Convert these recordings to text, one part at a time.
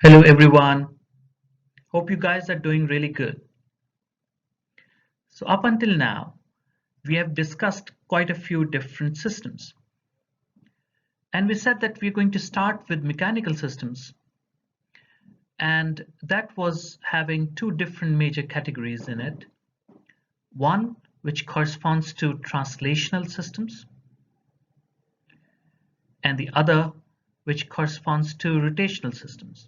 Hello everyone. Hope you guys are doing really good. So up until now, we have discussed quite a few different systems. And we said that we're going to start with mechanical systems. And that was having two different major categories in it. One, which corresponds to translational systems, and the other, which corresponds to rotational systems.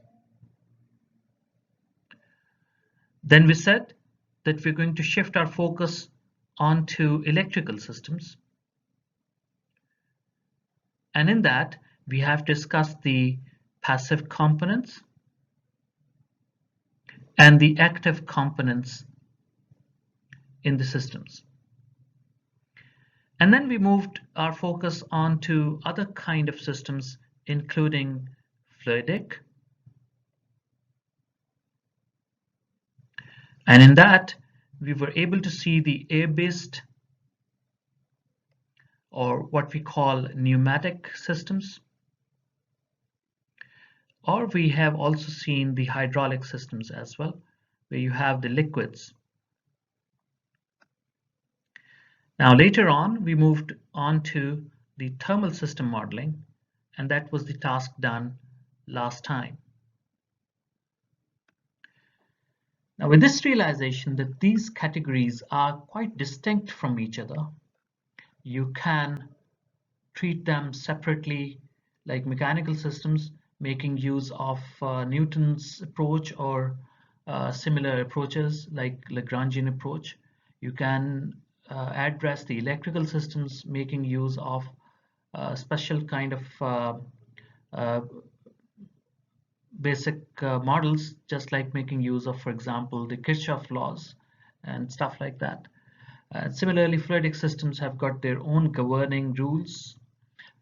Then we said that we're going to shift our focus onto electrical systems. And in that, we have discussed the passive components and the active components in the systems. And then we moved our focus on to other kind of systems, including fluidic. And in that, we were able to see the air-based, or what we call pneumatic systems. Or we have also seen the hydraulic systems as well, where you have the liquids. Now later on, we moved on to the thermal system modeling, and that was the task done last time. Now with this realization that these categories are quite distinct from each other, you can treat them separately, like mechanical systems, making use of Newton's approach or similar approaches like Lagrangian approach. You can address the electrical systems, making use of special kind of basic models, just like making use of, for example, the Kirchhoff laws and stuff like that. Similarly, fluidic systems have got their own governing rules,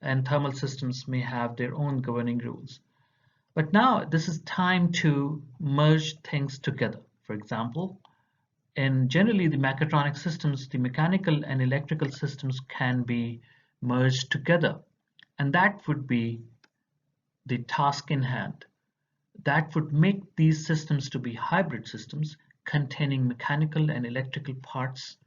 and thermal systems may have their own governing rules. But now this is time to merge things together. For example, in generally the mechatronic systems, the mechanical and electrical systems can be merged together, and that would be the task in hand. That would make these systems to be hybrid systems containing mechanical and electrical parts,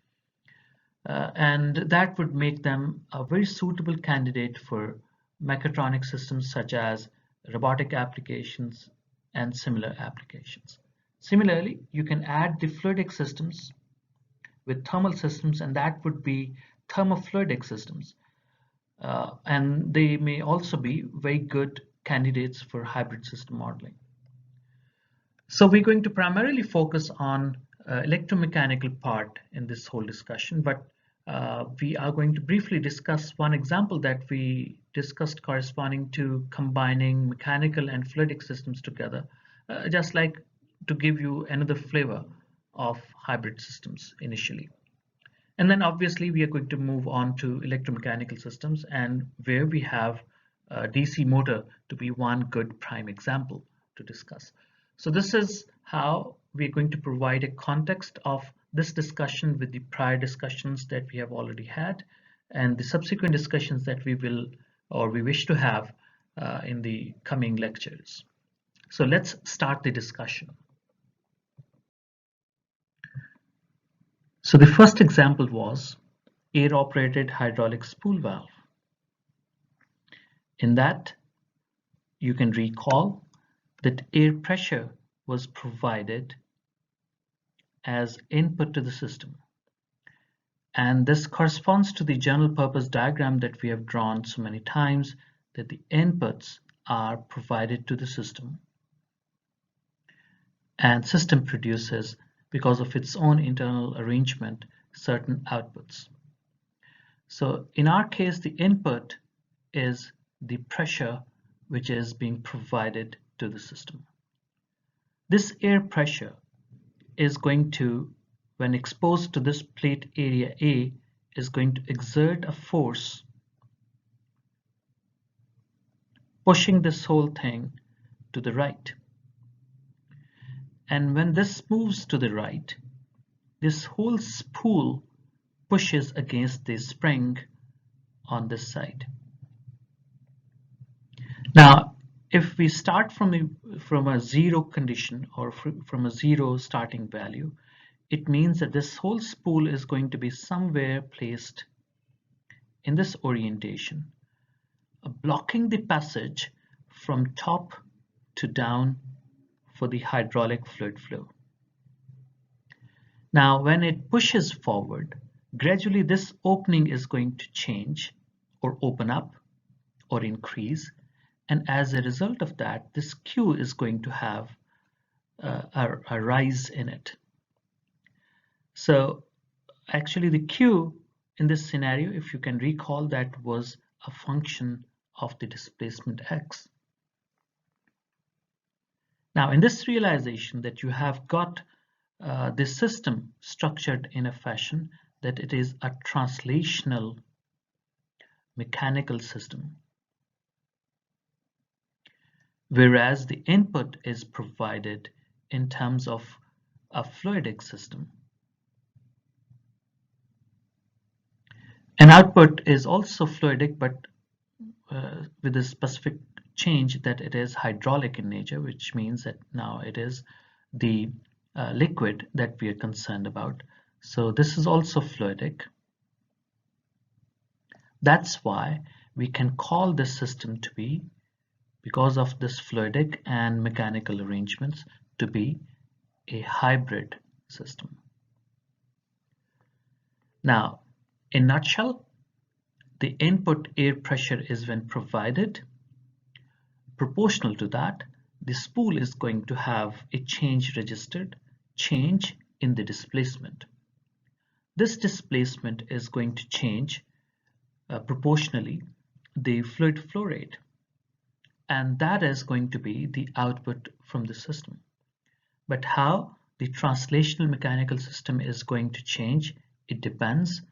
and that would make them a very suitable candidate for mechatronic systems such as robotic applications and similar applications. Similarly, you can add the fluidic systems with thermal systems, and that would be thermofluidic systems. And they may also be very good candidates for hybrid system modeling. So we're going to primarily focus on electromechanical part in this whole discussion, but we are going to briefly discuss one example that we discussed corresponding to combining mechanical and fluidic systems together, just like to give you another flavor of hybrid systems initially. And then obviously we are going to move on to electromechanical systems, and where we have a DC motor to be one good prime example to discuss. So this is how we're going to provide a context of this discussion with the prior discussions that we have already had and the subsequent discussions that we will or we wish to have in the coming lectures. So let's start the discussion. So the first example was air-operated hydraulic spool valve. In that, you can recall that air pressure was provided as input to the system. And this corresponds to the general purpose diagram that we have drawn so many times, that the inputs are provided to the system, and system produces, because of its own internal arrangement, certain outputs. So in our case, the input is the pressure which is being provided to the system. This air pressure is going to, when exposed to this plate area A, is going to exert a force pushing this whole thing to the right. And when this moves to the right, this whole spool pushes against the spring on this side. Now, If we start from a zero condition or from a zero starting value, it means that this whole spool is going to be somewhere placed in this orientation, blocking the passage from top to down for the hydraulic fluid flow. Now, when it pushes forward, gradually this opening is going to change or open up or increase, and as a result of that, this Q is going to have a rise in it. So actually the Q in this scenario, if you can recall, that was a function of the displacement x. Now in this realization that you have got this system structured in a fashion that it is a translational mechanical system, whereas the input is provided in terms of a fluidic system. An output is also fluidic, but with a specific change that it is hydraulic in nature, which means that now it is the liquid that we are concerned about. So this is also fluidic. That's why we can call this system to be, because of this fluidic and mechanical arrangements, to be a hybrid system. Now, in a nutshell, the input air pressure is when provided. Proportional to that, the spool is going to have a change registered, change in the displacement. This displacement is going to change proportionally the fluid flow rate, and that is going to be the output from the system. But how the translational mechanical system is going to change, it depends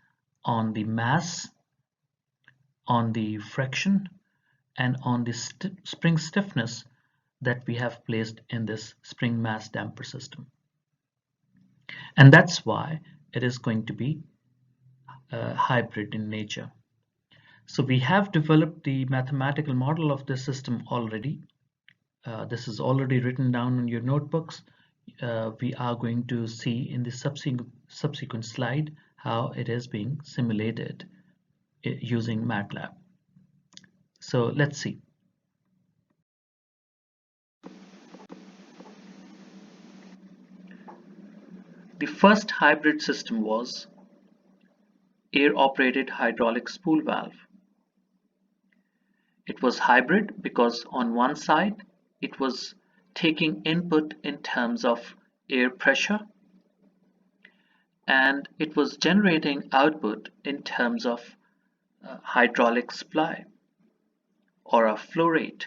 on the mass, on the friction, and on the spring stiffness that we have placed in this spring mass damper system. And that's why it is going to be hybrid in nature. So we have developed the mathematical model of this system already. This is already written down on your notebooks. We are going to see in the subsequent slide how it is being simulated using Matlab. So let's see. The first hybrid system was air-operated hydraulic spool valve. It was hybrid because on one side it was taking input in terms of air pressure, and it was generating output in terms of hydraulic supply or a flow rate.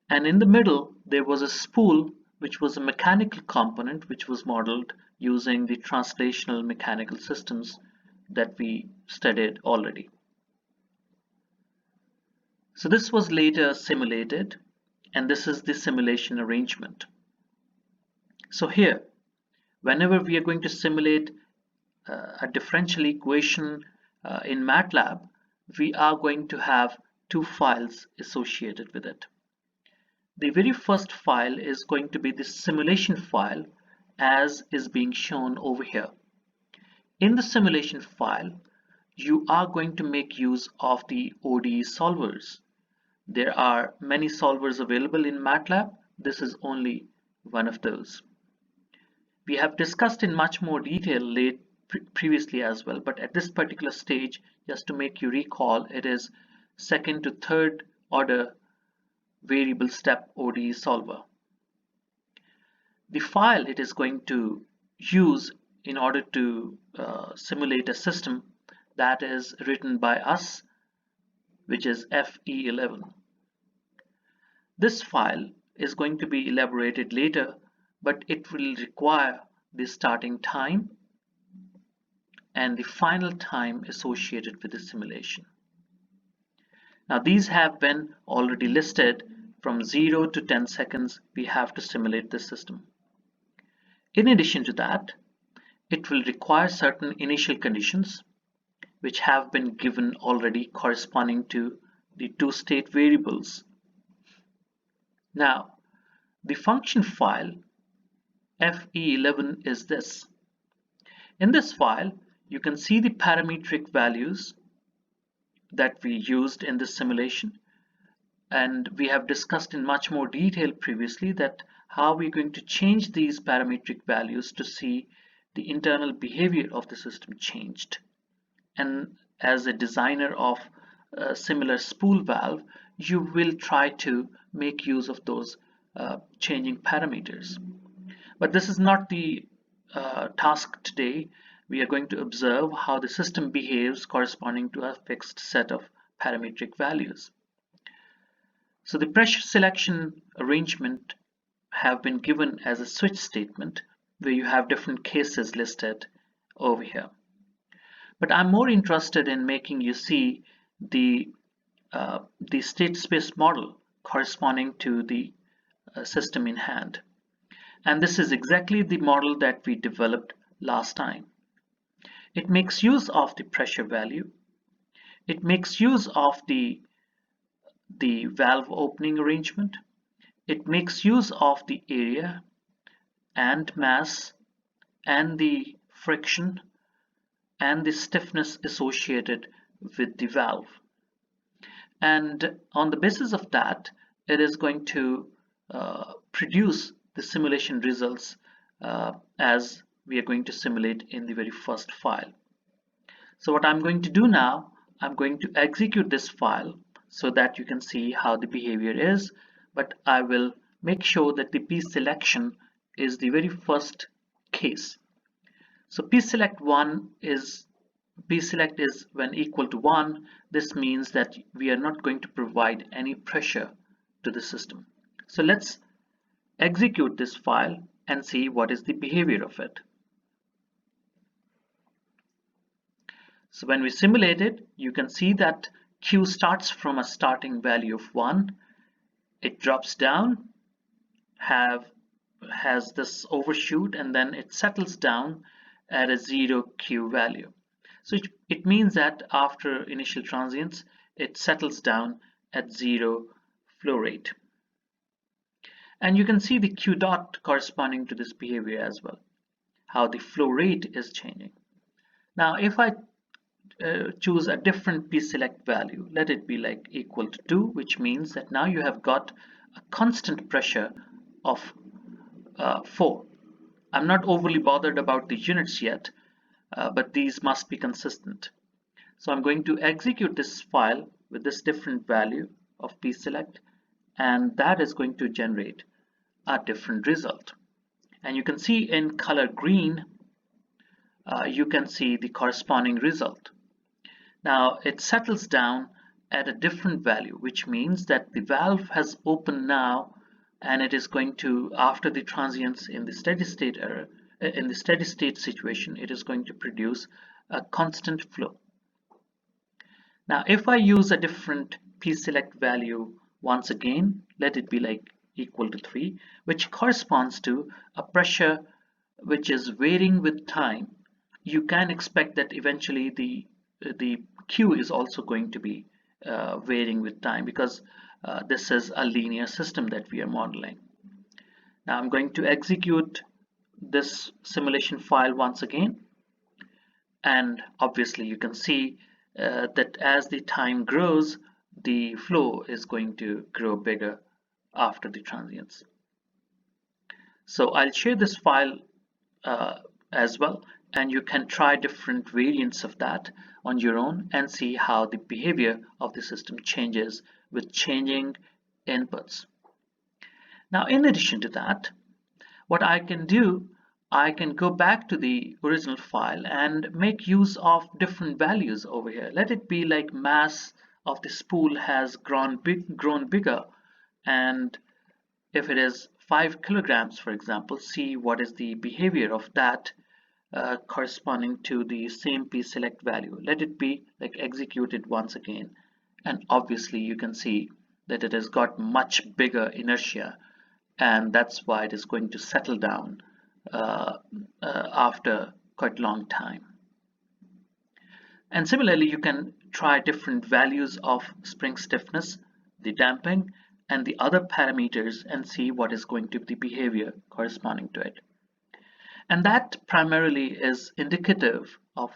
And in the middle there was a spool, which was a mechanical component which was modeled using the translational mechanical systems that we studied already. So this was later simulated, and this is the simulation arrangement. So here, whenever we are going to simulate a differential equation in Matlab, we are going to have two files associated with it. The very first file is going to be the simulation file, as is being shown over here. In the simulation file, you are going to make use of the ODE solvers. There are many solvers available in Matlab. This is only one of those. We have discussed in much more detail previously as well, but at this particular stage, just to make you recall, it is second to third order variable step ODE solver. The file it is going to use in order to simulate a system, that is written by us, which is FE11. This file is going to be elaborated later, but it will require the starting time and the final time associated with the simulation. Now these have been already listed. From 0 to 10 seconds we have to simulate this system. In addition to that, it will require certain initial conditions which have been given already corresponding to the two state variables Now, the function file fe11 is this. In this file, you can see the parametric values that we used in this simulation, and we have discussed in much more detail previously that how we're going to change these parametric values to see the internal behavior of the system changed. And as a designer of a similar spool valve, you will try to make use of those changing parameters. But this is not the task today. We are going to observe how the system behaves corresponding to a fixed set of parametric values. So the pressure selection arrangement have been given as a switch statement where you have different cases listed over here. But I'm more interested in making you see the state space model corresponding to the system in hand. And this is exactly the model that we developed last time. It makes use of the pressure value. It makes use of the valve opening arrangement. It makes use of the area and mass and the friction and the stiffness associated with the valve. And on the basis of that, it is going to produce the simulation results as we are going to simulate in the very first file. So what I'm going to do now, I'm going to execute this file so that you can see how the behavior is, but I will make sure that the P selection is the very first case. So P-select is when equal to 1. This means that we are not going to provide any pressure to the system. So let's execute this file and see what is the behavior of it. So when we simulate it, you can see that Q starts from a starting value of 1. It drops down, has this overshoot, and then it settles down at a 0 Q value. So it means that after initial transients, it settles down at 0 flow rate. And you can see the Q dot corresponding to this behavior as well, how the flow rate is changing. Now, if I choose a different P-select value, let it be like equal to 2, which means that now you have got a constant pressure of 4. I'm not overly bothered about the units yet, but these must be consistent. So I'm going to execute this file with this different value of P-select, and that is going to generate a different result. And you can see in color green, you can see the corresponding result. Now it settles down at a different value, which means that the valve has opened now, and it is going to, after the transients in the steady state error, in the steady state situation, it is going to produce a constant flow. Now, if I use a different P-select value once again, let it be like equal to 3, which corresponds to a pressure which is varying with time, you can expect that eventually the Q is also going to be varying with time, because this is a linear system that we are modeling. Now I'm going to execute this simulation file once again, and obviously you can see that as the time grows, the flow is going to grow bigger after the transients. So I'll share this file as well, and you can try different variants of that on your own and see how the behavior of the system changes with changing inputs. Now, in addition to that, what I can do, I can go back to the original file and make use of different values over here. Let it be like mass of the spool has grown bigger, and if it is 5 kilograms, for example, see what is the behavior of that corresponding to the same P-select value. Let it be like executed once again, and obviously you can see that it has got much bigger inertia, and that's why it is going to settle down after quite a long time. And similarly, you can try different values of spring stiffness, the damping, and the other parameters and see what is going to be the behavior corresponding to it. And that primarily is indicative of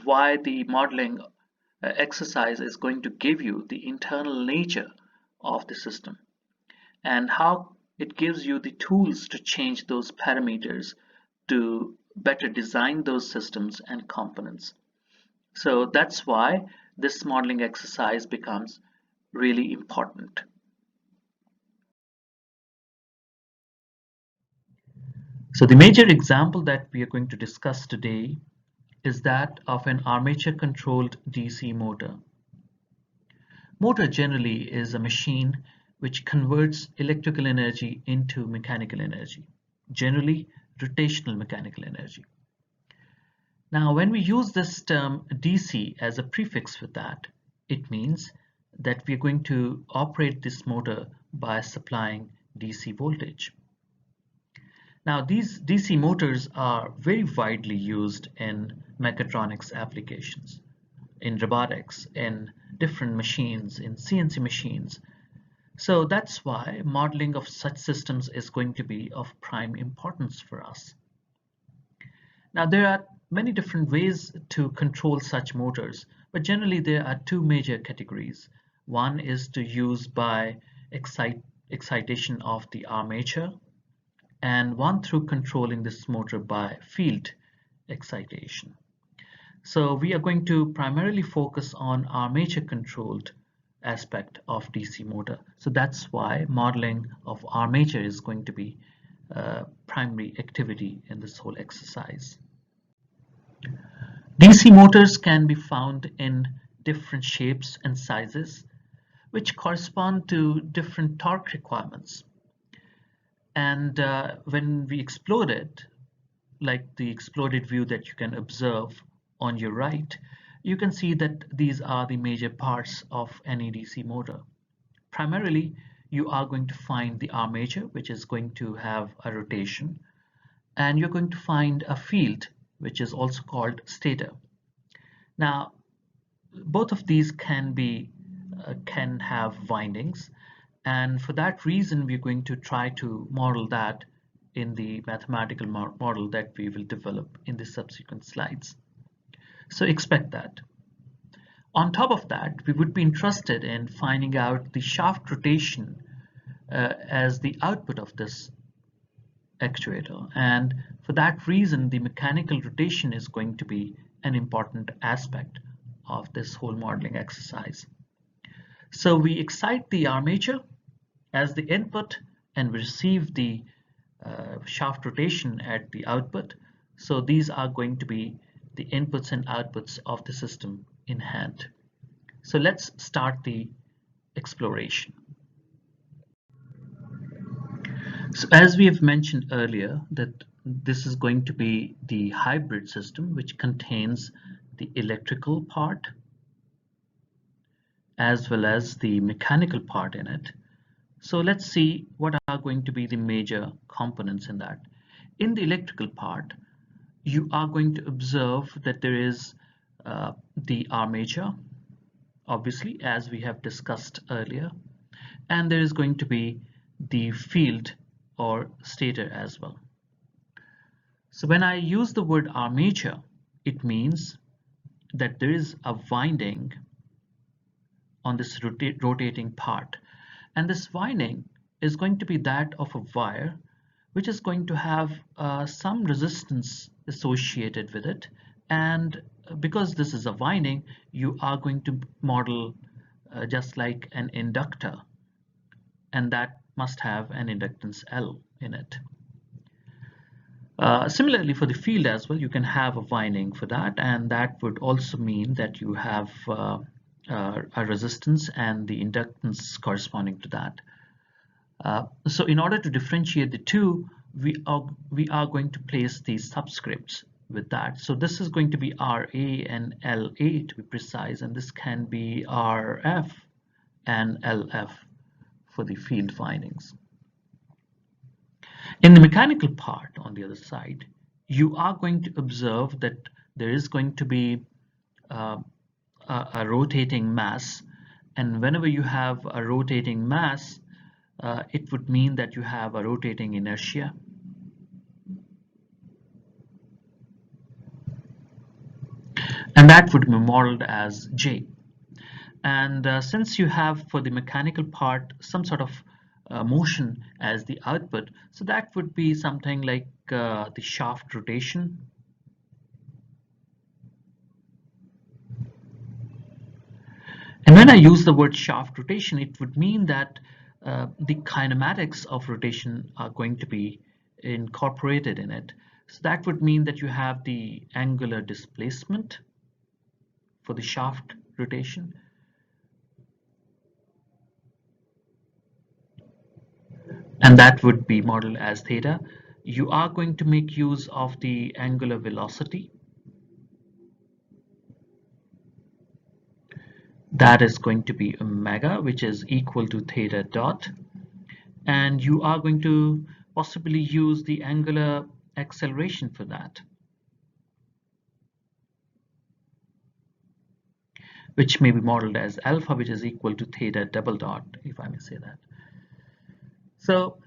why the modeling exercise is going to give you the internal nature of the system and how it gives you the tools to change those parameters to better design those systems and components. So that's why this modeling exercise becomes really important. So the major example that we are going to discuss today is that of an armature-controlled DC motor. Motor generally is a machine which converts electrical energy into mechanical energy, generally rotational mechanical energy. Now, when we use this term DC as a prefix with that, it means that we are going to operate this motor by supplying DC voltage. Now, these DC motors are very widely used in mechatronics applications, in robotics, in different machines, in CNC machines. So that's why modeling of such systems is going to be of prime importance for us. Now, there are many different ways to control such motors, but generally there are two major categories. One is to use by excitation of the armature, and one through controlling this motor by field excitation. So we are going to primarily focus on armature controlled aspect of DC motor. So that's why modeling of armature is going to be primary activity in this whole exercise. DC motors can be found in different shapes and sizes, which correspond to different torque requirements. And when we explode it, like the exploded view that you can observe on your right, you can see that these are the major parts of any DC motor. Primarily, you are going to find the armature, which is going to have a rotation, and you're going to find a field, which is also called stator. Now, both of these can have windings, and for that reason we're going to try to model that in the mathematical model that we will develop in the subsequent slides. So expect that. On top of that, we would be interested in finding out the shaft rotation as the output of this actuator, and for that reason the mechanical rotation is going to be an important aspect of this whole modeling exercise. So we excite the armature as the input and we receive the shaft rotation at the output. So these are going to be the inputs and outputs of the system in hand. So let's start the exploration. So as we have mentioned earlier, that this is going to be the hybrid system, which contains the electrical part as well as the mechanical part in it. So let's see what are going to be the major components in that. In the electrical part, you are going to observe that there is the armature, obviously, as we have discussed earlier, and there is going to be the field or stator as well. So when I use the word armature, it means that there is a winding on this rotating part, and this winding is going to be that of a wire which is going to have some resistance associated with it, and because this is a winding, you are going to model just like an inductor, and that must have an inductance L in it. Similarly, for the field as well, you can have a winding for that, and that would also mean that you have a resistance and the inductance corresponding to that. So in order to differentiate the two, we are going to place these subscripts with that. So this is going to be RA and LA to be precise, and this can be RF and LF for the field windings. In the mechanical part, on the other side, you are going to observe that there is going to be a rotating mass, and whenever you have a rotating mass, it would mean that you have a rotating inertia. And that would be modeled as J. And since you have for the mechanical part some sort of motion as the output, so that would be something like the shaft rotation. And when I use the word shaft rotation, it would mean that the kinematics of rotation are going to be incorporated in it. So that would mean that you have the angular displacement for the shaft rotation. And that would be modeled as theta. You are going to make use of the angular velocity. That is going to be omega, which is equal to theta dot. And you are going to possibly use the angular acceleration for that, which may be modeled as alpha, which is equal to theta double dot, if I may say that. So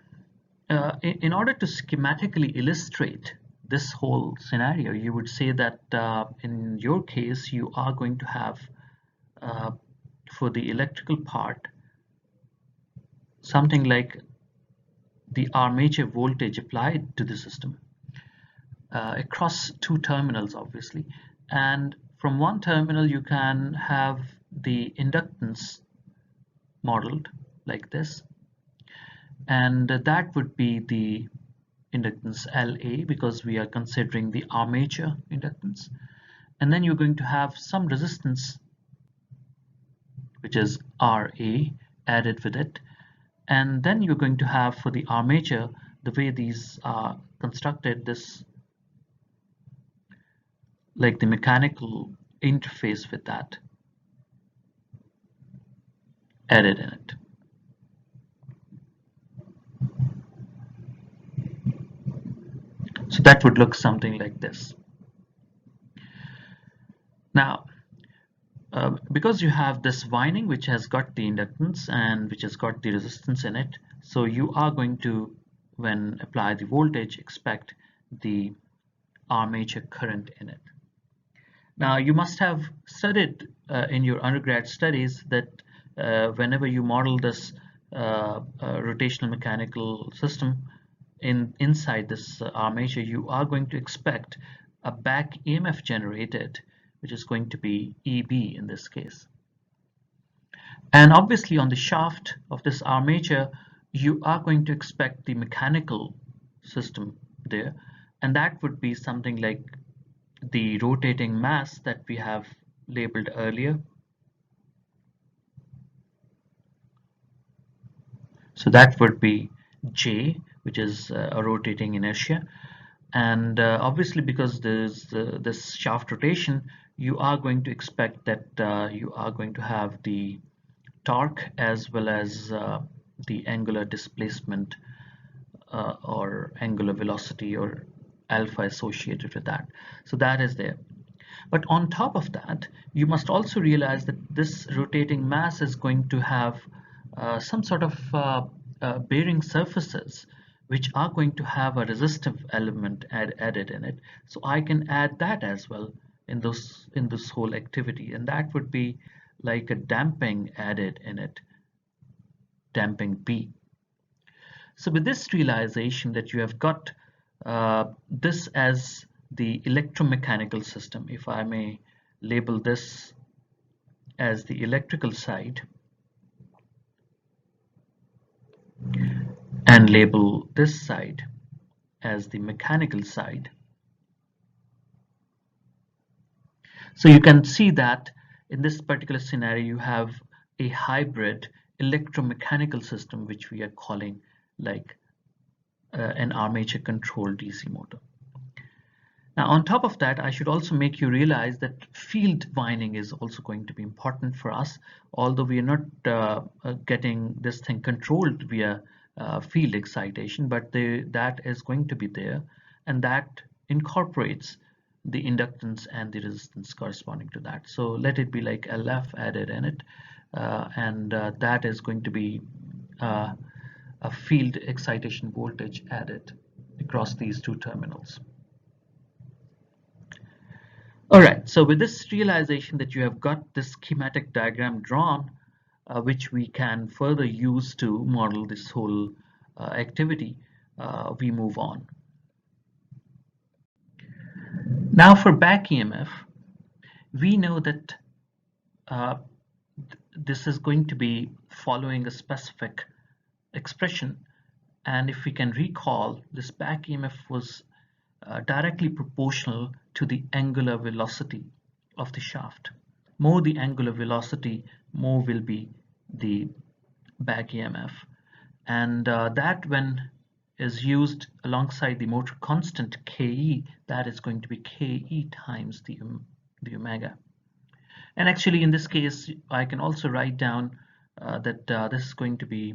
in order to schematically illustrate this whole scenario, you would say that in your case, you are going to have for the electrical part something like the armature voltage applied to the system across two terminals, obviously. And from one terminal, you can have the inductance modeled like this. And that would be the inductance LA, because we are considering the armature inductance. And then you're going to have some resistance, which is RA, added with it. And then you're going to have for the armature, the way these are constructed, this like the mechanical interface with that added in it. So that would look something like this. Now, because you have this winding which has got the inductance and which has got the resistance in it, so you are going to, when apply the voltage, expect the armature current in it. Now, you must have studied in your undergrad studies that whenever you model this rotational mechanical system inside this armature, you are going to expect a back EMF generated, which is going to be EB in this case. And obviously on the shaft of this armature, you are going to expect the mechanical system there, and that would be something like the rotating mass that we have labeled earlier. So that would be J, which is a rotating inertia. And obviously, because there's this shaft rotation, you are going to expect that you are going to have the torque as well as the angular displacement or angular velocity or alpha associated with that. So that is there. But on top of that, you must also realize that this rotating mass is going to have some sort of bearing surfaces which are going to have a resistive element added in it. So I can add that as well in this whole activity, and that would be like a damping added in it, damping B. So with this realization that you have got this as the electromechanical system, if I may label this as the electrical side and label this side as the mechanical side. So you can see that in this particular scenario you have a hybrid electromechanical system, which we are calling like an armature controlled DC motor. Now on top of that, I should also make you realize that field winding is also going to be important for us, although we are not getting this thing controlled via field excitation, but that is going to be there, and that incorporates the inductance and the resistance corresponding to that. So let it be like LF added in it, and that is going to be a field excitation voltage added across these two terminals. All right, so with this realization that you have got this schematic diagram drawn, which we can further use to model this whole activity, we move on. Now for back EMF, we know that this is going to be following a specific expression, and if we can recall, this back EMF was directly proportional to the angular velocity of the shaft. More the angular velocity, more will be the back EMF, and that when is used alongside the motor constant Ke, that is going to be Ke times the omega. And actually in this case I can also write down that this is going to be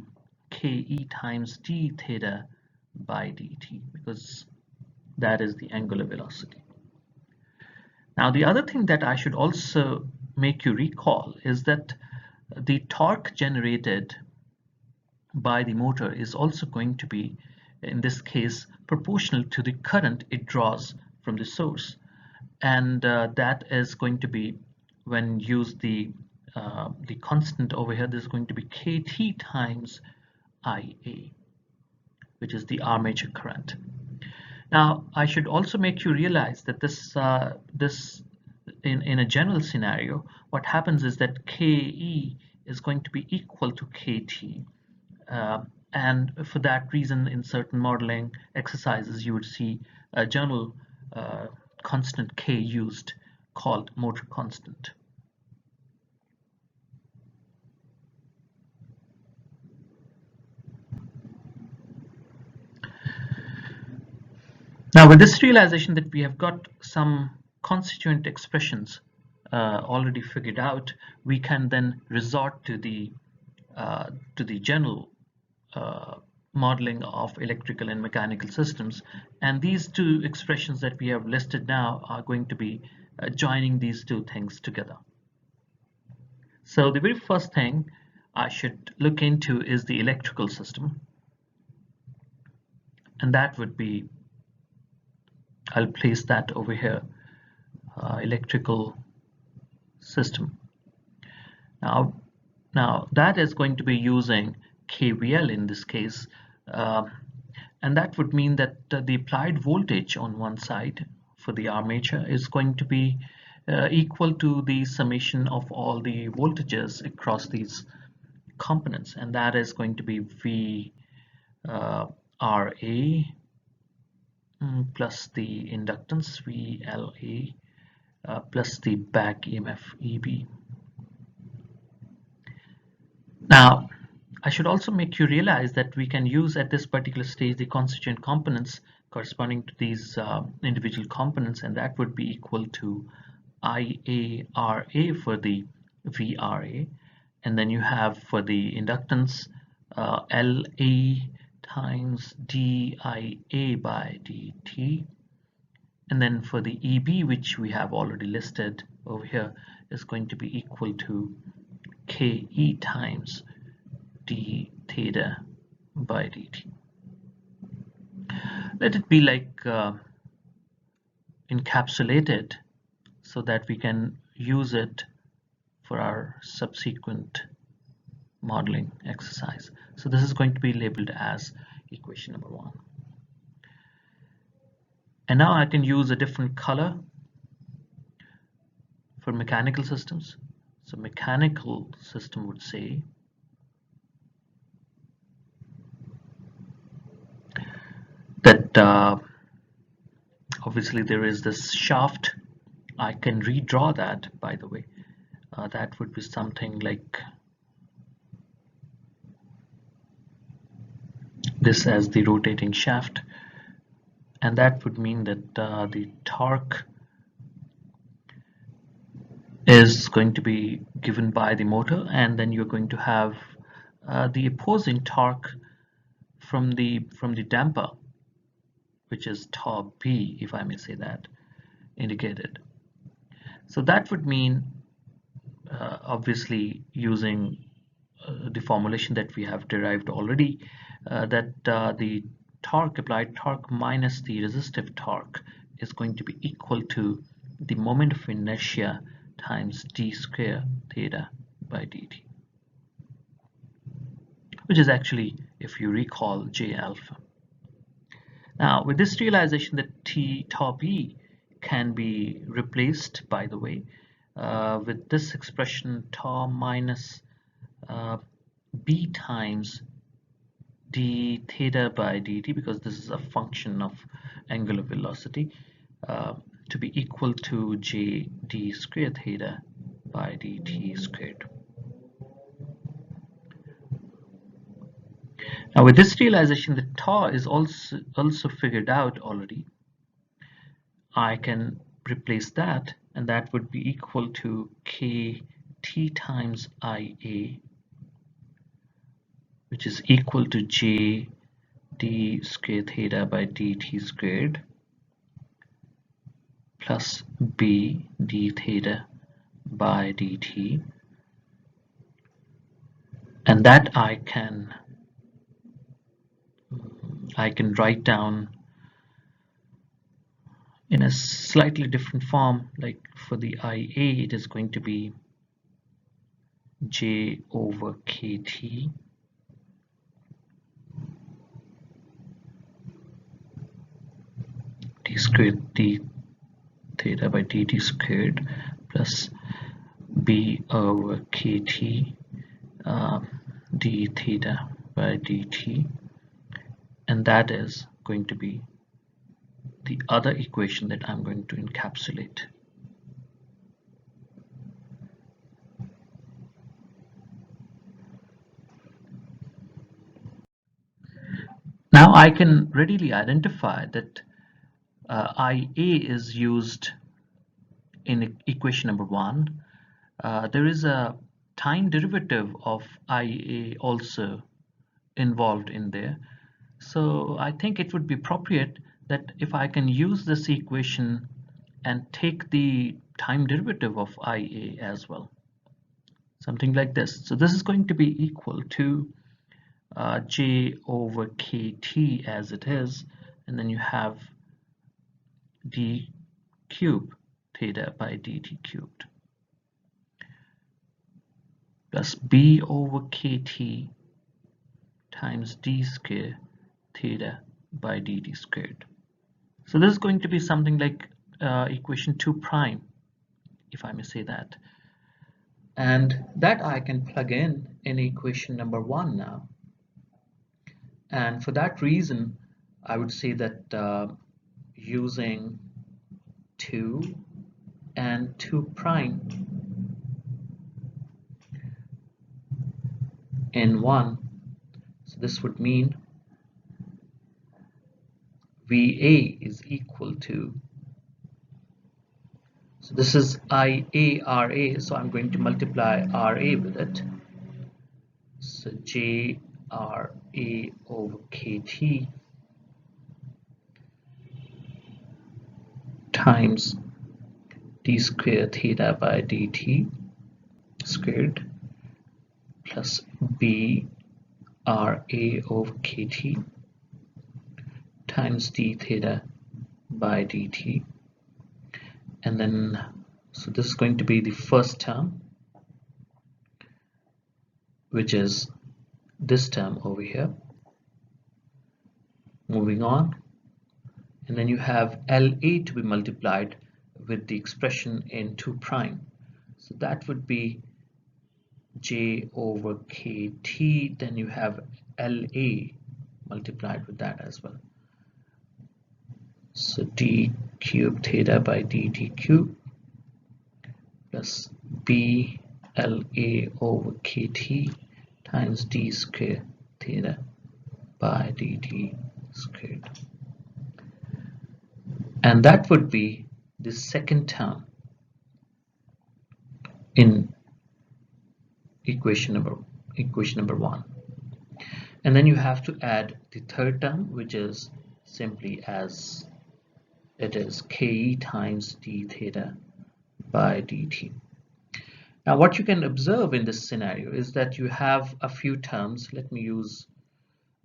Ke times d theta by dt, because that is the angular velocity. Now the other thing that I should also make you recall is that the torque generated by the motor is also going to be, in this case, proportional to the current it draws from the source, and that is going to be, when use the constant over here, this is going to be Kt times Ia, which is the armature current. Now I should also make you realize that this in a general scenario, what happens is that Ke is going to be equal to Kt, and for that reason in certain modeling exercises you would see a general constant K used called motor constant. Now with this realization that we have got some constituent expressions already figured out, we can then resort to the general modeling of electrical and mechanical systems, and these two expressions that we have listed now are going to be joining these two things together. So the very first thing I should look into is the electrical system, and that would be, I'll place that over here, electrical system. Now that is going to be using KVL in this case, and that would mean that the applied voltage on one side for the armature is going to be equal to the summation of all the voltages across these components, and that is going to be V RA plus the inductance VLA plus the back EMF EB. Now I should also make you realize that we can use at this particular stage the constituent components corresponding to these individual components, and that would be equal to IARA for the VRA, and then you have for the inductance LA times DIA by dt, and then for the EB, which we have already listed over here, is going to be equal to Ke times d theta by dt. Let it be like encapsulated so that we can use it for our subsequent modeling exercise. So this is going to be labeled as equation number 1. And now I can use a different color for mechanical systems. So mechanical system would say that obviously there is this shaft. I can redraw that, by the way. That would be something like this as the rotating shaft, and that would mean that the torque is going to be given by the motor, and then you're going to have the opposing torque from the damper, which is tau B, if I may say that, indicated. So that would mean obviously using the formulation that we have derived already, the torque, applied torque minus the resistive torque is going to be equal to the moment of inertia times d square theta by dt, which is actually, if you recall, J alpha. Now, with this realization that T top E can be replaced, by the way, with this expression tau minus uh, B times d theta by dt, because this is a function of angular velocity, to be equal to J d square theta by dt squared. Now, with this realization that tau is also figured out already, I can replace that, and that would be equal to kt times Ia, which is equal to J d square theta by dt squared plus b d theta by dt, and that I can write down in a slightly different form. Like for the Ia, it is going to be J over kt d squared d theta by dt squared plus b over kt d theta by dt, and that is going to be the other equation that I'm going to encapsulate. Now I can readily identify that Ia is used in equation number 1. There is a time derivative of Ia also involved in there. So I think it would be appropriate that if I can use this equation and take the time derivative of Ia as well, something like this. So this is going to be equal to J over kt as it is, and then you have d cubed theta by dt cubed plus b over kt times d square theta by dt squared. So this is going to be something like equation 2 prime, if I may say that. And that I can plug in equation number 1 now. And for that reason, I would say that using 2 and 2 prime in 1, so this would mean VA is equal to, so this is IA RA, so I'm going to multiply RA with it. So J RA over KT times d square theta by dt squared plus B RA over KT times d theta by dt, and then so this is going to be the first term, which is this term over here. Moving on, and then you have LA to be multiplied with the expression in 2 prime, so that would be J over KT, then you have LA multiplied with that as well. So d cubed theta by dt cubed plus B LA over KT times d square theta by dt squared. And that would be the second term in equation number 1. And then you have to add the third term, which is simply as it is Ke times d theta by dt. Now what you can observe in this scenario is that you have a few terms. Let me use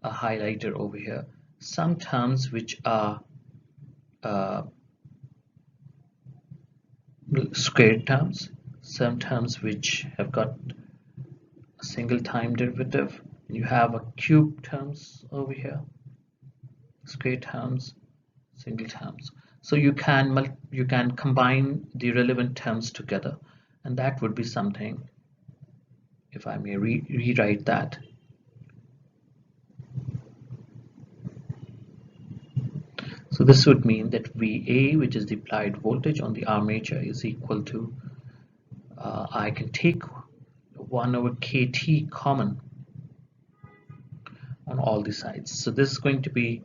a highlighter over here, some terms which are uh, squared terms, some terms which have got a single time derivative. You have a cube terms over here, square terms, single terms. So you can combine the relevant terms together, and that would be something, if I may rewrite that. So this would mean that VA, which is the applied voltage on the armature, is equal to, I can take 1 over kT common on all the sides. So this is going to be,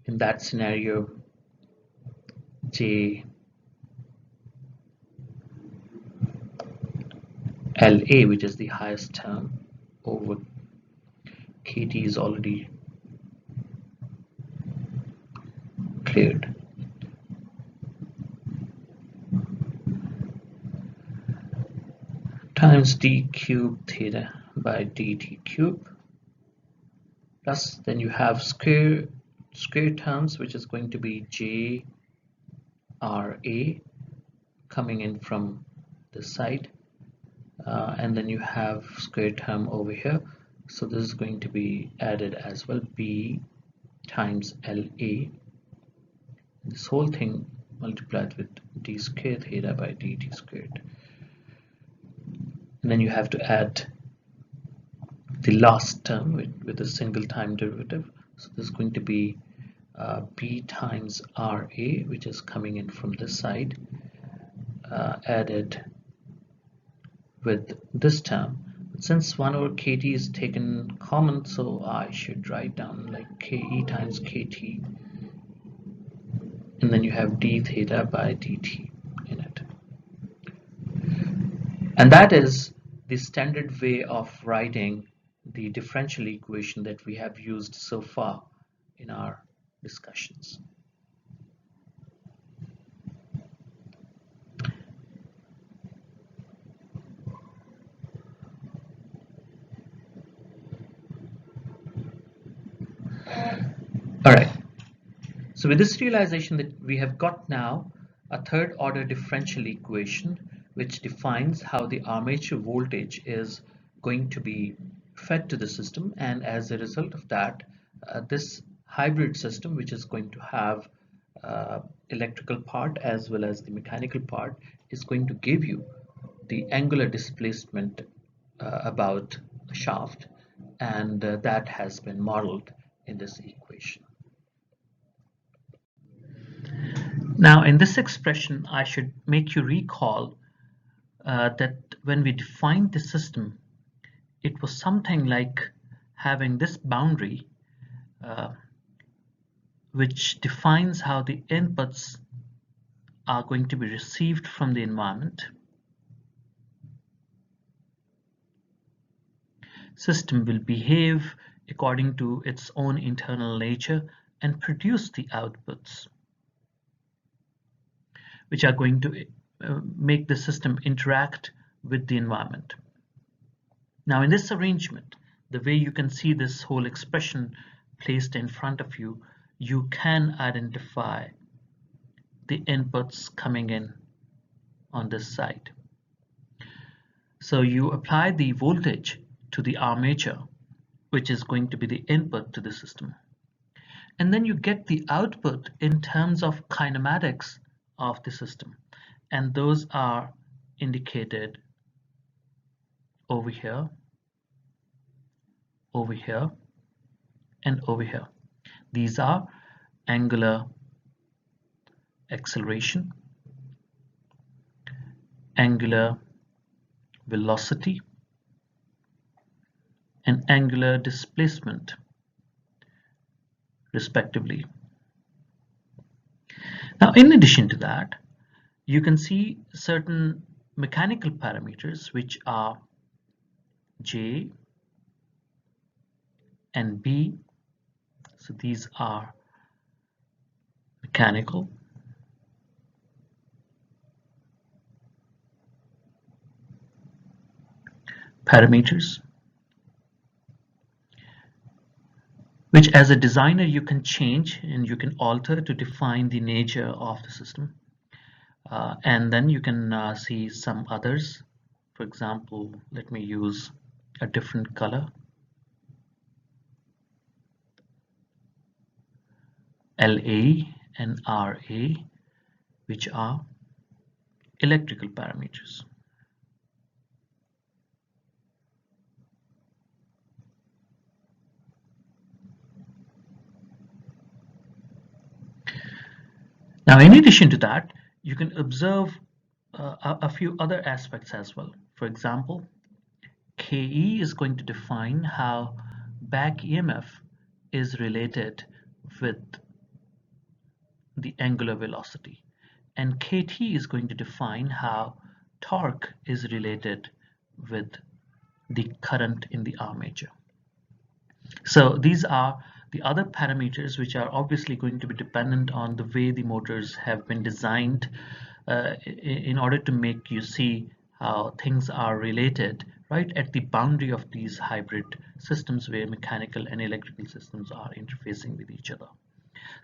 in that scenario, J LA, which is the highest term, over KT is already cleared. Times d cube theta by dt cube, plus then you have square terms, which is going to be J RA coming in from this side, and then you have square term over here. So this is going to be added as well, B times LA. This whole thing multiplied with d squared theta by dt squared. And then you have to add the last term with a single time derivative. So this is going to be B times RA, which is coming in from this side, added with this term. Since 1 over KT is taken common, so I should write down like KE times KT, and then you have d theta by dt in it. And that is the standard way of writing the differential equation that we have used so far in our discussions. All right. So with this realization that we have got now a third order differential equation which defines how the armature voltage is going to be fed to the system, and as a result of that, this hybrid system, which is going to have electrical part as well as the mechanical part, is going to give you the angular displacement about a shaft, and that has been modeled in this equation. Now, in this expression, I should make you recall that when we defined the system, it was something like having this boundary which defines how the inputs are going to be received from the environment. System will behave according to its own internal nature and produce the outputs, which are going to make the system interact with the environment. Now, in this arrangement, the way you can see this whole expression placed in front of you, you can identify the inputs coming in on this side. So you apply the voltage to the armature, which is going to be the input to the system. And then you get the output in terms of kinematics of the system, and those are indicated over here, over here, and over here. These are angular acceleration, angular velocity, and angular displacement, respectively. Now, in addition to that, you can see certain mechanical parameters which are J and B. So these are mechanical. Parameters. which as a designer you can change and you can alter to define the nature of the system. And then you can see some others. For example, let me use a different color. LA and RA, which are electrical parameters. Now, in addition to that, you can observe a few other aspects as well. For example, KE is going to define how back EMF is related with the angular velocity, and KT is going to define how torque is related with the current in the armature. So these are the other parameters which are obviously going to be dependent on the way the motors have been designed in order to make you see how things are related right at the boundary of these hybrid systems where mechanical and electrical systems are interfacing with each other.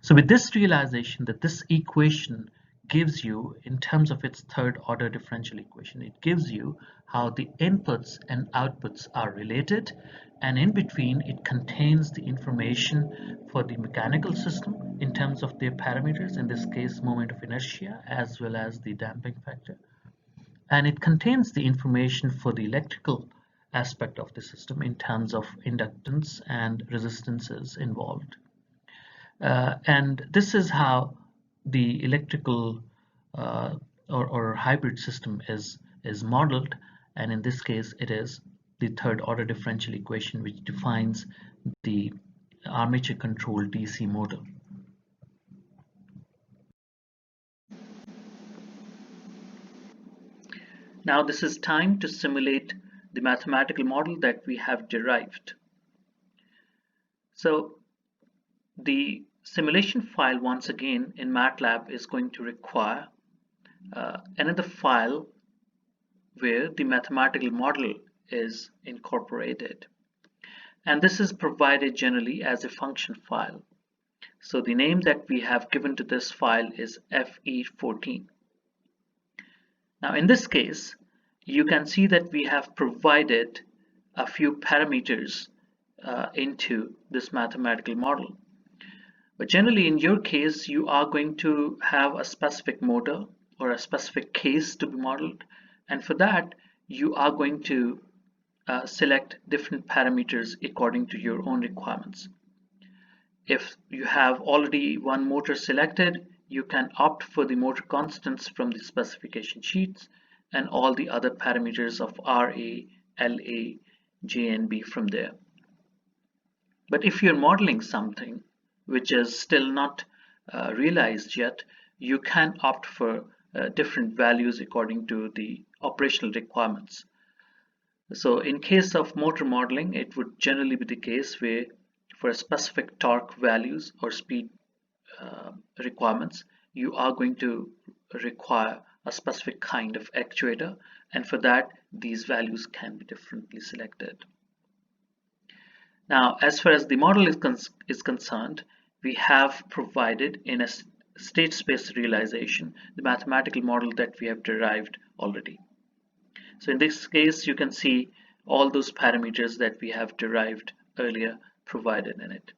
So with this realization that this equation gives you, in terms of its third order differential equation, it gives you how the inputs and outputs are related, and in between it contains the information for the mechanical system in terms of their parameters, in this case moment of inertia as well as the damping factor, and it contains the information for the electrical aspect of the system in terms of inductance and resistances involved. And this is how the electrical or hybrid system is modeled, and in this case it is the third order differential equation which defines the armature controlled DC motor. Now this is time to simulate the mathematical model that we have derived. So the simulation file once again in Matlab is going to require another file where the mathematical model is incorporated, and this is provided generally as a function file. So the name that we have given to this file is FE14. Now in this case you can see that we have provided a few parameters into this mathematical model. But generally in your case you are going to have a specific motor or a specific case to be modeled, and for that you are going to select different parameters according to your own requirements. If you have already one motor selected, you can opt for the motor constants from the specification sheets and all the other parameters of RA, LA, J and B from there. But if you're modeling something which is still not realized yet, you can opt for different values according to the operational requirements. So in case of motor modeling, it would generally be the case where for specific torque values or speed requirements, you are going to require a specific kind of actuator, and for that these values can be differently selected. Now as far as the model is concerned, we have provided in a state space realization the mathematical model that we have derived already. So in this case you can see all those parameters that we have derived earlier provided in it.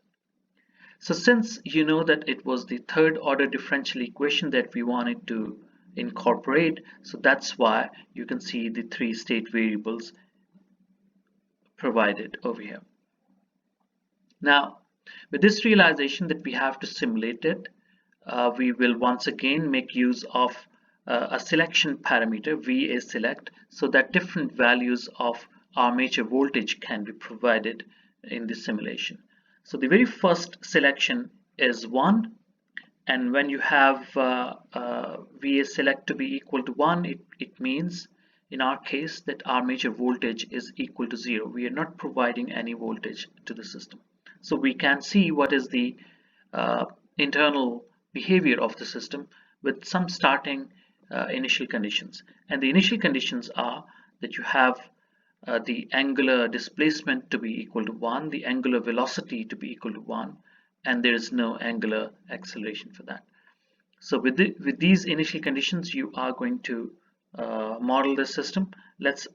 So since you know that it was the third order differential equation that we wanted to incorporate, so that's why you can see the three state variables provided over here. Now with this realization that we have to simulate it, we will once again make use of a selection parameter VA select, so that different values of armature voltage can be provided in the simulation. So the very first selection is 1, and when you have VA select to be equal to 1, it means in our case that armature voltage is equal to 0. We are not providing any voltage to the system. So we can see what is the internal behavior of the system with some starting initial conditions, and the initial conditions are that you have the angular displacement to be equal to 1, the angular velocity to be equal to 1, and there is no angular acceleration for that. So with these initial conditions, you are going to model the system. Let's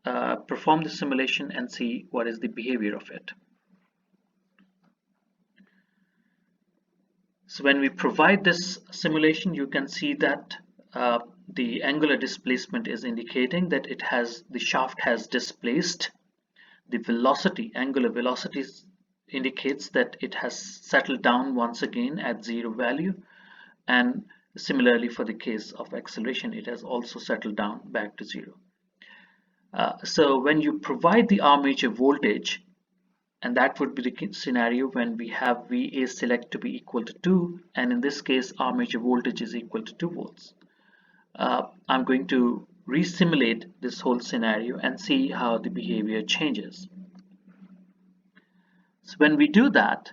perform the simulation and see what is the behavior of it. So when we provide this simulation, you can see that the angular displacement is indicating that the shaft has displaced. The velocity, angular velocity, indicates that it has settled down once again at 0 value, and similarly for the case of acceleration, it has also settled down back to 0. So when you provide the armature voltage, and that would be the scenario when we have VA select to be equal to 2, and in this case armature voltage is equal to 2 volts. I'm going to re-simulate this whole scenario and see how the behavior changes. So when we do that,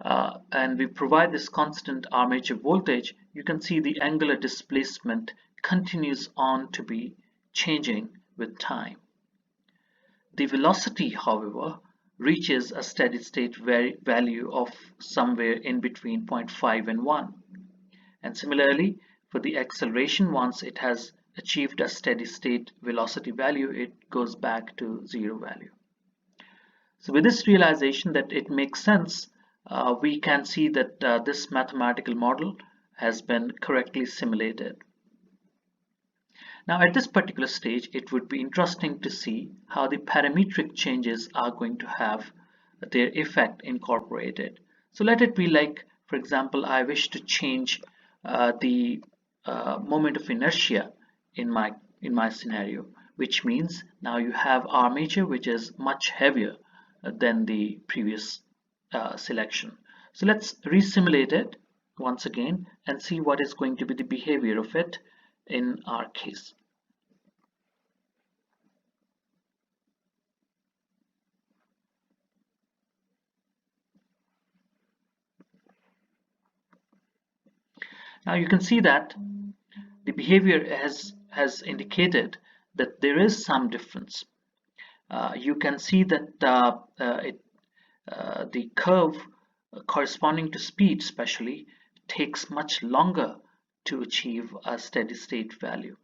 and we provide this constant armature voltage, you can see the angular displacement continues on to be changing with time. The velocity, however, reaches a steady state value of somewhere in between 0.5 and 1. And similarly, for the acceleration, once it has achieved a steady state velocity value, it goes back to 0 value. So with this realization that it makes sense, we can see that this mathematical model has been correctly simulated. Now at this particular stage, it would be interesting to see how the parametric changes are going to have their effect incorporated. So let it be like, for example, I wish to change the moment of inertia in my scenario, which means now you have armature which is much heavier than the previous selection. So let's re-simulate it once again and see what is going to be the behavior of it in our case. Now you can see that the behavior has indicated that there is some difference. You can see that the curve corresponding to speed especially takes much longer to achieve a steady state value,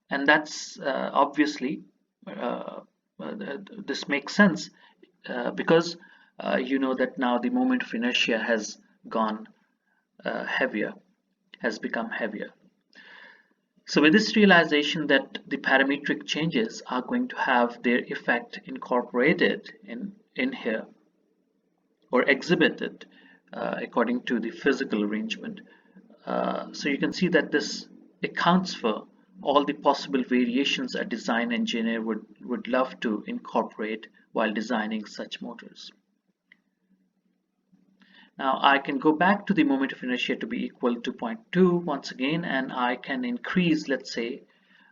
and that's obviously this makes sense because you know that now the moment of inertia has gone has become heavier. So with this realization that the parametric changes are going to have their effect incorporated in here or exhibited according to the physical arrangement. So you can see that this accounts for all the possible variations a design engineer would love to incorporate while designing such motors. Now I can go back to the moment of inertia to be equal to 0.2 once again, and I can increase, let's say,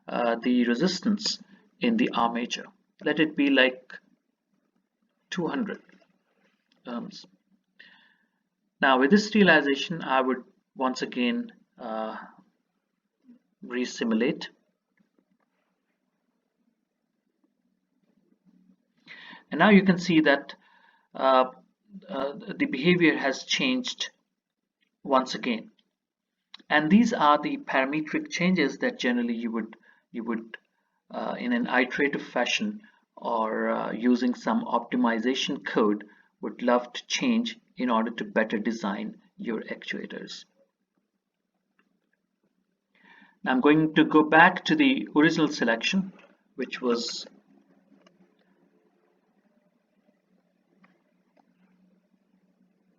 the resistance in the armature. Let it be like 200 ohms. Now with this realization, I would once again re-simulate. And now you can see that the behavior has changed once again, and these are the parametric changes that generally you would in an iterative fashion or using some optimization code would love to change in order to better design your actuators. Now I'm going to go back to the original selection, which was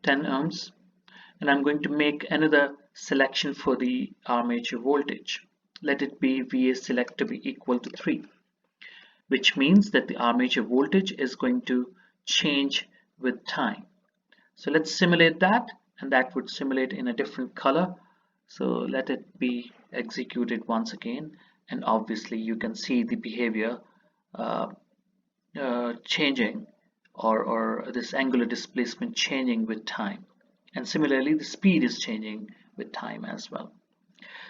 10 ohms, and I'm going to make another selection for the armature voltage. Let it be VA select to be equal to 3, which means that the armature voltage is going to change with time. So let's simulate that, and that would simulate in a different color. So let it be executed once again, and obviously you can see the behavior changing, or this angular displacement changing with time, and similarly the speed is changing with time as well.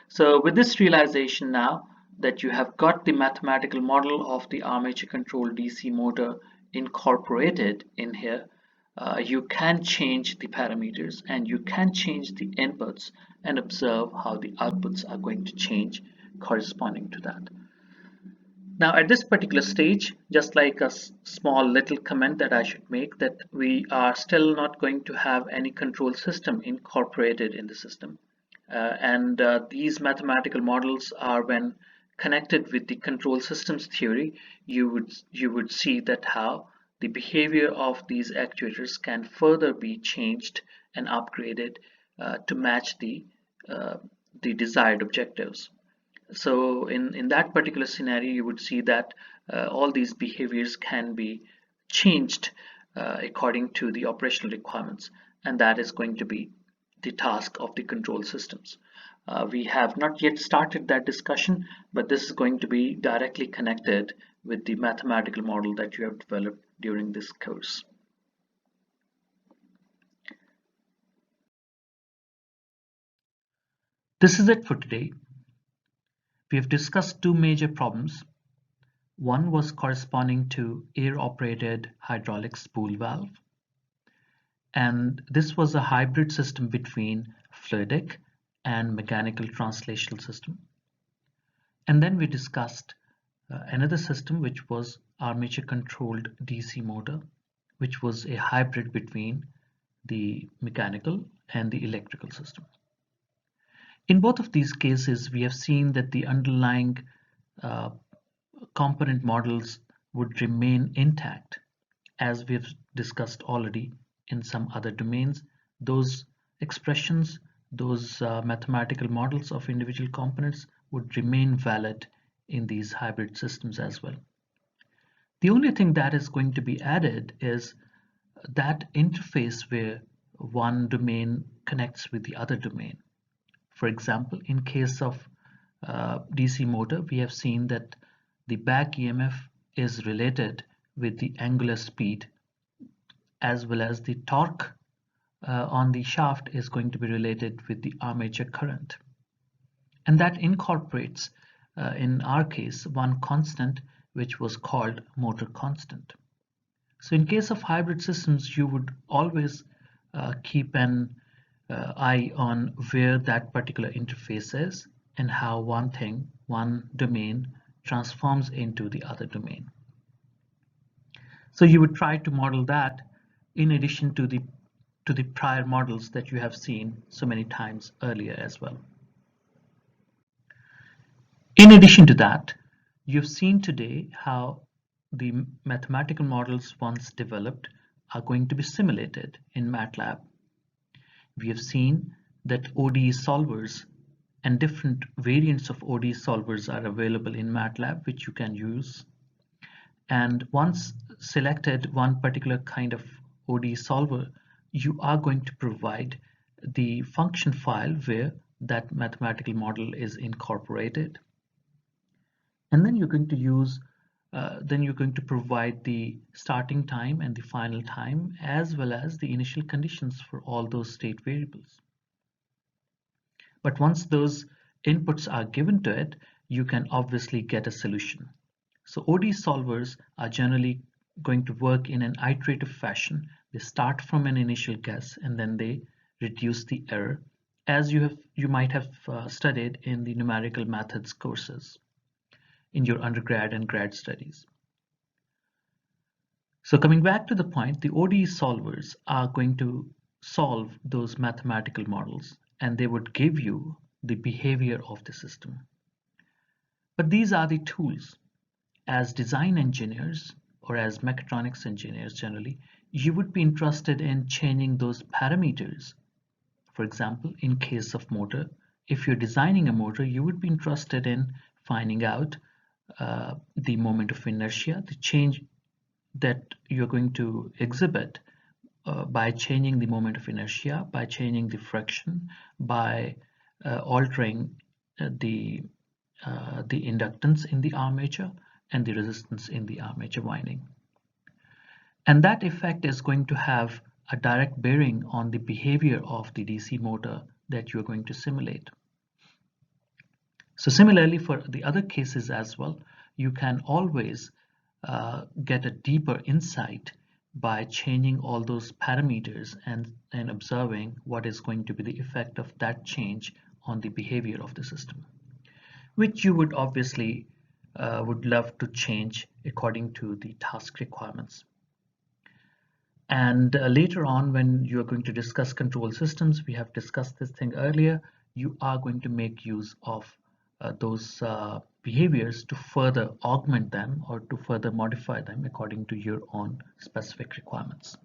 So with this realization now, that you have got the mathematical model of the armature controlled DC motor incorporated in here, you can change the parameters and you can change the inputs and observe how the outputs are going to change corresponding to that. Now at this particular stage, just like a small little comment that I should make, that we are still not going to have any control system incorporated in the system. And these mathematical models are, when connected with the control systems theory, you would see that how the behavior of these actuators can further be changed and upgraded to match the desired objectives. So in that particular scenario, you would see that all these behaviors can be changed according to the operational requirements, and that is going to be the task of the control systems. We have not yet started that discussion, but this is going to be directly connected with the mathematical model that you have developed during this course. This is it for today. We have discussed two major problems. One was corresponding to air-operated hydraulic spool valve, and this was a hybrid system between fluidic and mechanical translational system. And then we discussed another system, which was armature controlled DC motor, which was a hybrid between the mechanical and the electrical system. In both of these cases, we have seen that the underlying component models would remain intact. As we've discussed already in some other domains, those expressions, those mathematical models of individual components would remain valid in these hybrid systems as well. The only thing that is going to be added is that interface where one domain connects with the other domain. For example, in case of DC motor, we have seen that the back EMF is related with the angular speed, as well as the torque on the shaft is going to be related with the armature current. And that incorporates, in our case, one constant which was called motor constant. So in case of hybrid systems, you would always keep an eye on where that particular interface is and how one domain transforms into the other domain. So you would try to model that in addition to the prior models that you have seen so many times earlier as well. In addition to that, you've seen today how the mathematical models once developed are going to be simulated in Matlab. We have seen that ODE solvers and different variants of ODE solvers are available in Matlab, which you can use. And once selected one particular kind of ODE solver, you are going to provide the function file where that mathematical model is incorporated. And then you're going to provide the starting time and the final time, as well as the initial conditions for all those state variables. But once those inputs are given to it, you can obviously get a solution. So ODE solvers are generally going to work in an iterative fashion. They start from an initial guess and then they reduce the error, as you might have studied in the numerical methods courses in your undergrad and grad studies. So coming back to the point, the ODE solvers are going to solve those mathematical models and they would give you the behavior of the system. But these are the tools. As design engineers or as mechatronics engineers generally, you would be interested in changing those parameters. For example, in case of motor, if you're designing a motor, you would be interested in finding out the moment of inertia, the change that you're going to exhibit by changing the moment of inertia, by changing the friction, by altering the inductance in the armature and the resistance in the armature winding. And that effect is going to have a direct bearing on the behavior of the DC motor that you're going to simulate. So similarly, for the other cases as well, you can always get a deeper insight by changing all those parameters and observing what is going to be the effect of that change on the behavior of the system, which you would obviously would love to change according to the task requirements. And later on, when you are going to discuss control systems, we have discussed this thing earlier, you are going to make use of those behaviors to further augment them or to further modify them according to your own specific requirements.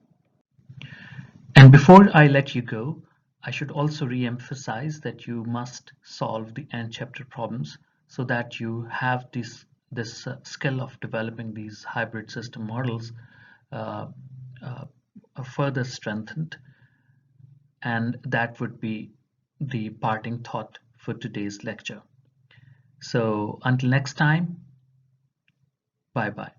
And before I let you go, I should also re-emphasize that you must solve the end chapter problems so that you have this skill of developing these hybrid system models uh, uh, further strengthened, and that would be the parting thought for today's lecture. So until next time, bye bye.